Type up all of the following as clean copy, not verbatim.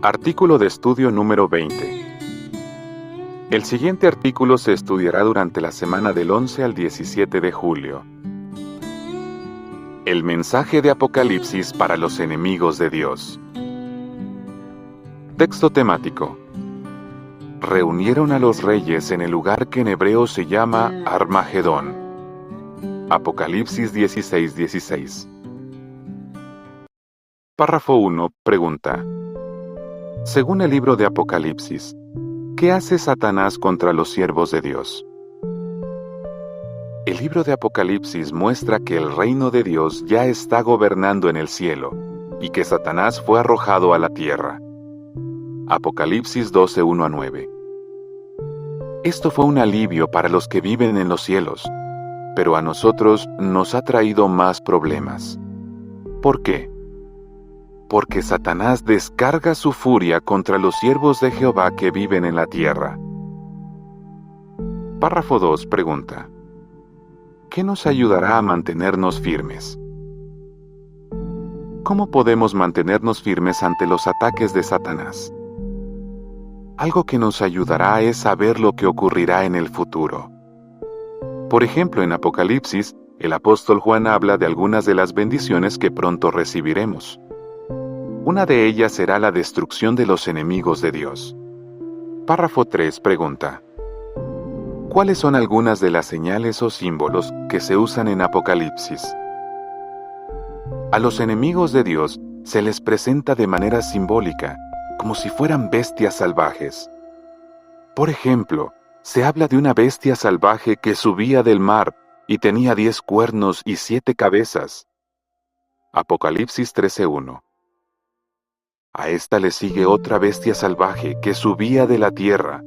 Artículo de estudio número 20. El siguiente artículo se estudiará durante la semana del 11 al 17 de julio. El mensaje de Apocalipsis para los enemigos de Dios. Texto temático. Reunieron a los reyes en el lugar que en hebreo se llama Armagedón. Apocalipsis 16:16. Párrafo 1. Pregunta. Según el libro de Apocalipsis, ¿qué hace Satanás contra los siervos de Dios? El libro de Apocalipsis muestra que el reino de Dios ya está gobernando en el cielo y que Satanás fue arrojado a la tierra. Apocalipsis 12:1-9. Esto fue un alivio para los que viven en los cielos, pero a nosotros nos ha traído más problemas. ¿Por qué? Porque Satanás descarga su furia contra los siervos de Jehová que viven en la tierra. Párrafo 2. Pregunta. ¿Qué nos ayudará a mantenernos firmes? ¿Cómo podemos mantenernos firmes ante los ataques de Satanás? Algo que nos ayudará es saber lo que ocurrirá en el futuro. Por ejemplo, en Apocalipsis, el apóstol Juan habla de algunas de las bendiciones que pronto recibiremos. Una de ellas será la destrucción de los enemigos de Dios. Párrafo 3. Pregunta. ¿Cuáles son algunas de las señales o símbolos que se usan en Apocalipsis? A los enemigos de Dios se les presenta de manera simbólica, como si fueran bestias salvajes. Por ejemplo, se habla de una bestia salvaje que subía del mar y tenía 10 cuernos y 7 cabezas. Apocalipsis 13:1. A esta le sigue otra bestia salvaje que subía de la tierra,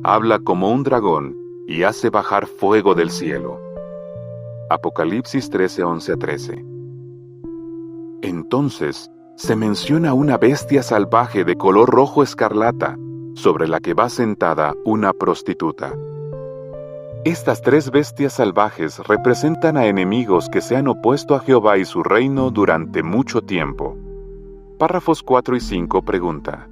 habla como un dragón y hace bajar fuego del cielo. Apocalipsis 13:11-13. Entonces, se menciona una bestia salvaje de color rojo escarlata, sobre la que va sentada una prostituta. Estas 3 bestias salvajes representan a enemigos que se han opuesto a Jehová y su reino durante mucho tiempo. Párrafos 4 y 5. Pregunta.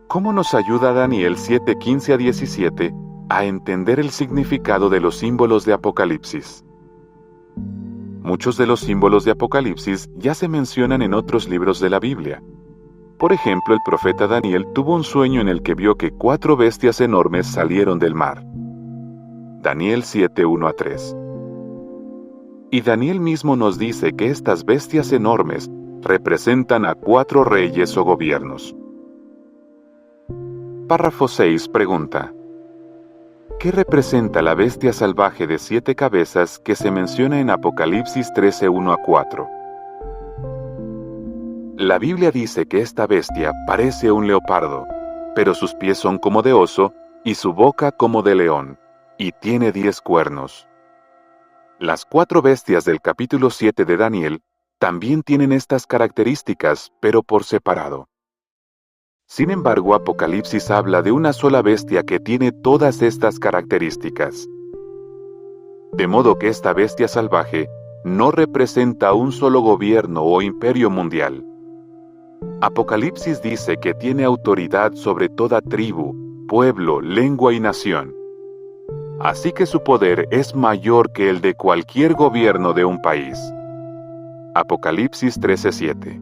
¿Cómo nos ayuda Daniel 7:15-17 a entender el significado de los símbolos de Apocalipsis? Muchos de los símbolos de Apocalipsis ya se mencionan en otros libros de la Biblia. Por ejemplo, el profeta Daniel tuvo un sueño en el que vio que 4 bestias enormes salieron del mar. Daniel 7:1-3. Y Daniel mismo nos dice que estas bestias enormes representan a 4 reyes o gobiernos. Párrafo 6. Pregunta. ¿Qué representa la bestia salvaje de 7 cabezas que se menciona en Apocalipsis 13:1-4? La Biblia dice que esta bestia parece un leopardo, pero sus pies son como de oso y su boca como de león, y tiene 10 cuernos. Las 4 bestias del capítulo 7 de Daniel también tienen estas características, pero por separado. Sin embargo, Apocalipsis habla de una sola bestia que tiene todas estas características. De modo que esta bestia salvaje no representa un solo gobierno o imperio mundial. Apocalipsis dice que tiene autoridad sobre toda tribu, pueblo, lengua y nación. Así que su poder es mayor que el de cualquier gobierno de un país. Apocalipsis 13:7.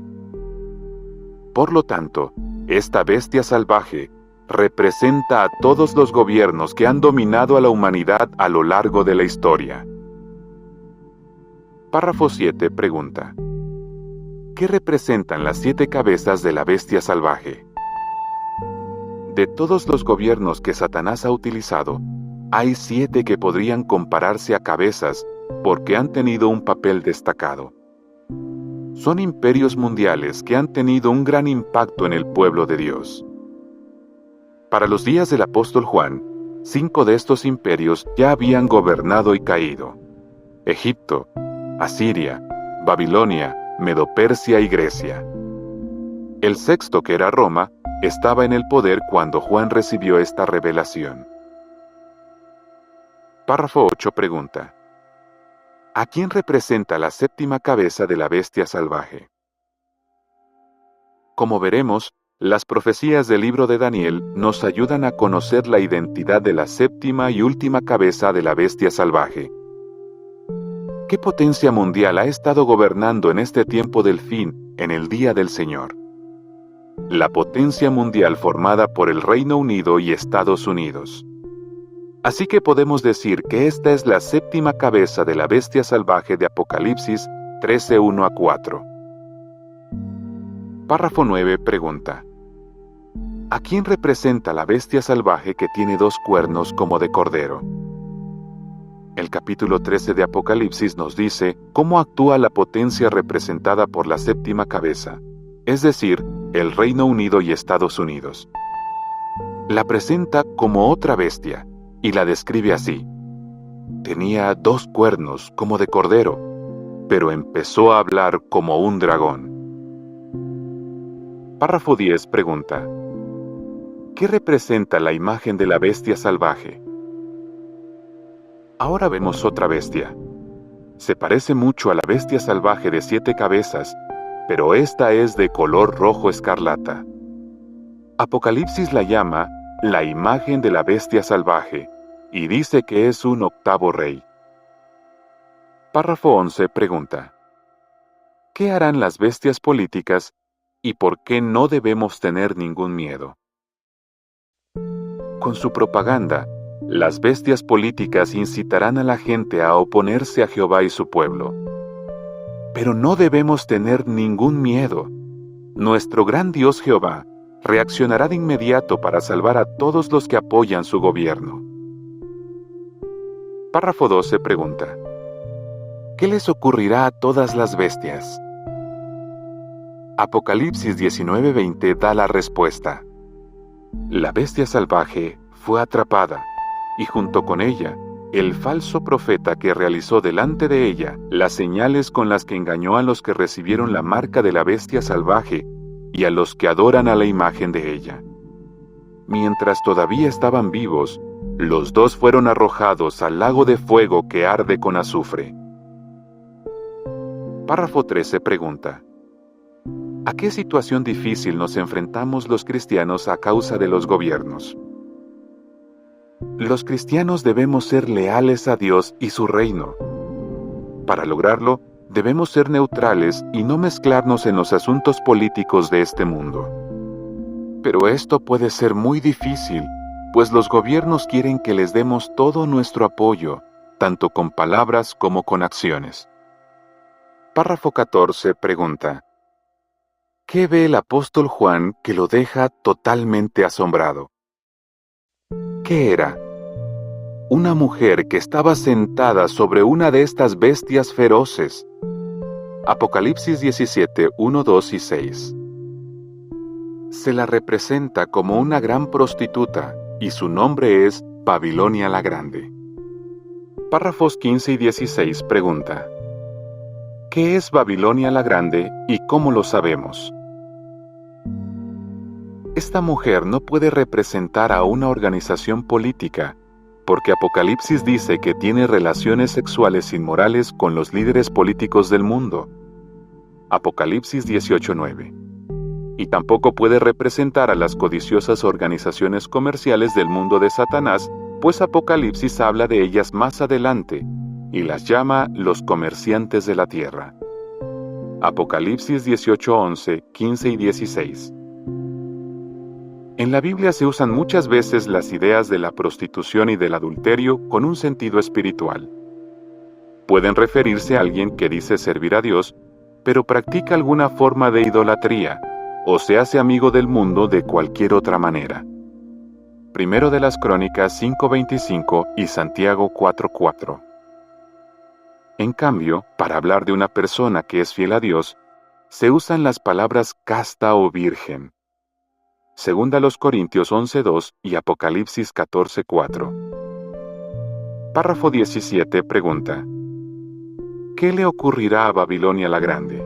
Por lo tanto, esta bestia salvaje representa a todos los gobiernos que han dominado a la humanidad a lo largo de la historia. Párrafo 7. Pregunta. ¿Qué representan las 7 cabezas de la bestia salvaje? De todos los gobiernos que Satanás ha utilizado, hay 7 que podrían compararse a cabezas porque han tenido un papel destacado. Son imperios mundiales que han tenido un gran impacto en el pueblo de Dios. Para los días del apóstol Juan, 5 de estos imperios ya habían gobernado y caído: Egipto, Asiria, Babilonia, Medo-Persia y Grecia. El 6º, que era Roma, estaba en el poder cuando Juan recibió esta revelación. Párrafo 8. Pregunta. ¿A quién representa la 7ª cabeza de la bestia salvaje? Como veremos, Las profecías del libro de Daniel nos ayudan a conocer la identidad de la séptima y última cabeza de la bestia salvaje. ¿Qué potencia mundial ha estado gobernando en este tiempo del fin, en el día del Señor? La potencia mundial formada por el Reino Unido y Estados Unidos. Así que podemos decir que esta es la séptima cabeza de la bestia salvaje de Apocalipsis 13:1-4. Párrafo 9 pregunta: ¿a quién representa la bestia salvaje que tiene 2 cuernos como de cordero? El capítulo 13 de Apocalipsis nos dice cómo actúa la potencia representada por la séptima cabeza, es decir, el Reino Unido y Estados Unidos. La presenta como otra bestia, y la describe así: tenía 2 cuernos como de cordero, pero empezó a hablar como un dragón. Párrafo 10 pregunta: ¿qué representa la imagen de la bestia salvaje? Ahora vemos otra bestia. Se parece mucho a la bestia salvaje de 7 cabezas, pero esta es de color rojo escarlata. Apocalipsis la llama la imagen de la bestia salvaje, y dice que es un 8º rey. Párrafo 11 pregunta: ¿qué harán las bestias políticas y por qué no debemos tener ningún miedo? Con su propaganda, las bestias políticas incitarán a la gente a oponerse a Jehová y su pueblo. Pero no debemos tener ningún miedo. Nuestro gran Dios Jehová reaccionará de inmediato para salvar a todos los que apoyan su gobierno. Párrafo 12 pregunta: ¿qué les ocurrirá a todas las bestias? Apocalipsis 19:20 da la respuesta. La bestia salvaje fue atrapada, y junto con ella, el falso profeta que realizó delante de ella las señales con las que engañó a los que recibieron la marca de la bestia salvaje y a los que adoran a la imagen de ella. Mientras todavía estaban vivos, los 2 fueron arrojados al lago de fuego que arde con azufre. Párrafo 13 pregunta: ¿a qué situación difícil nos enfrentamos los cristianos a causa de los gobiernos? Los cristianos debemos ser leales a Dios y su reino. Para lograrlo, debemos ser neutrales y no mezclarnos en los asuntos políticos de este mundo. Pero esto puede ser muy difícil, pues los gobiernos quieren que les demos todo nuestro apoyo, tanto con palabras como con acciones. Párrafo 14 pregunta: ¿qué ve el apóstol Juan que lo deja totalmente asombrado? ¿Qué era? Una mujer que estaba sentada sobre una de estas bestias feroces. Apocalipsis 17, 1, 2 y 6. Se la representa como una gran prostituta, y su nombre es Babilonia la Grande. Párrafos 15 y 16 pregunta: ¿qué es Babilonia la Grande y cómo lo sabemos? Esta mujer no puede representar a una organización política, porque Apocalipsis dice que tiene relaciones sexuales inmorales con los líderes políticos del mundo. Apocalipsis 18:9. Y tampoco puede representar a las codiciosas organizaciones comerciales del mundo de Satanás, pues Apocalipsis habla de ellas más adelante, y las llama los comerciantes de la tierra. Apocalipsis 18:11, 15 y 16. En la Biblia se usan muchas veces las ideas de la prostitución y del adulterio con un sentido espiritual. Pueden referirse a alguien que dice servir a Dios, pero practica alguna forma de idolatría, o se hace amigo del mundo de cualquier otra manera. Primero de las Crónicas 5:25 y Santiago 4:4. En cambio, para hablar de una persona que es fiel a Dios, se usan las palabras casta o virgen. Segunda los Corintios 11:2 y Apocalipsis 14:4. Párrafo 17 pregunta: ¿qué le ocurrirá a Babilonia la Grande?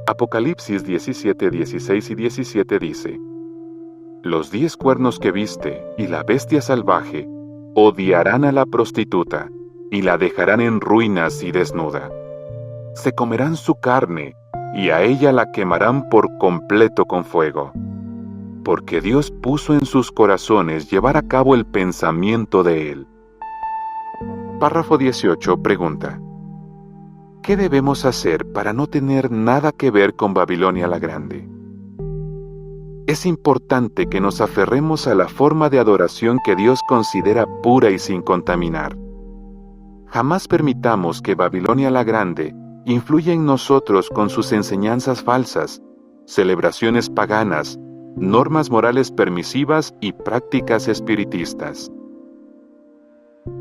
Apocalipsis 17, 16 y 17 dice: los 10 cuernos que viste y la bestia salvaje odiarán a la prostituta y la dejarán en ruinas y desnuda. Se comerán su carne y a ella la quemarán por completo con fuego. Porque Dios puso en sus corazones llevar a cabo el pensamiento de Él. Párrafo 18 pregunta: ¿qué debemos hacer para no tener nada que ver con Babilonia la Grande? Es importante que nos aferremos a la forma de adoración que Dios considera pura y sin contaminar. Jamás permitamos que Babilonia la Grande influya en nosotros con sus enseñanzas falsas, celebraciones paganas, normas morales permisivas y prácticas espiritistas.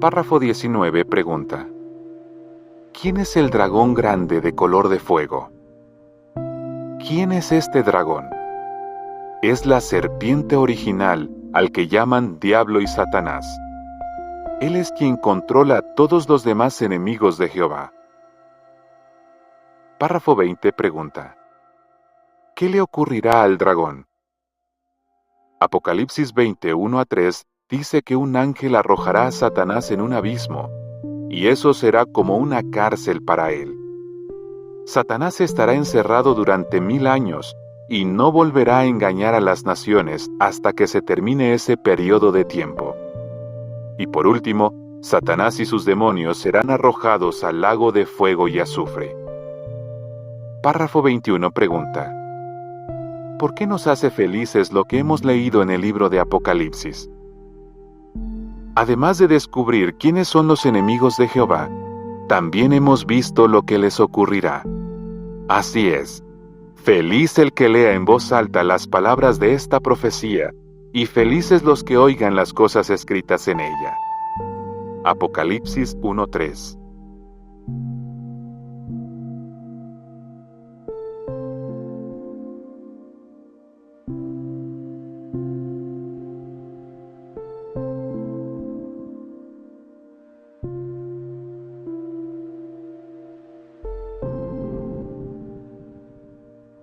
Párrafo 19 pregunta: ¿quién es el dragón grande de color de fuego? ¿Quién es este dragón? Es la serpiente original al que llaman Diablo y Satanás. Él es quien controla a todos los demás enemigos de Jehová. Párrafo 20 pregunta: ¿qué le ocurrirá al dragón? Apocalipsis 20, 1-3 dice que un ángel arrojará a Satanás en un abismo, y eso será como una cárcel para él. Satanás estará encerrado durante 1000 años, y no volverá a engañar a las naciones hasta que se termine ese periodo de tiempo. Y por último, Satanás y sus demonios serán arrojados al lago de fuego y azufre. Párrafo 21 pregunta: ¿por qué nos hace felices lo que hemos leído en el libro de Apocalipsis? Además de descubrir quiénes son los enemigos de Jehová, también hemos visto lo que les ocurrirá. Así es. Feliz el que lea en voz alta las palabras de esta profecía, y felices los que oigan las cosas escritas en ella. Apocalipsis 1:3.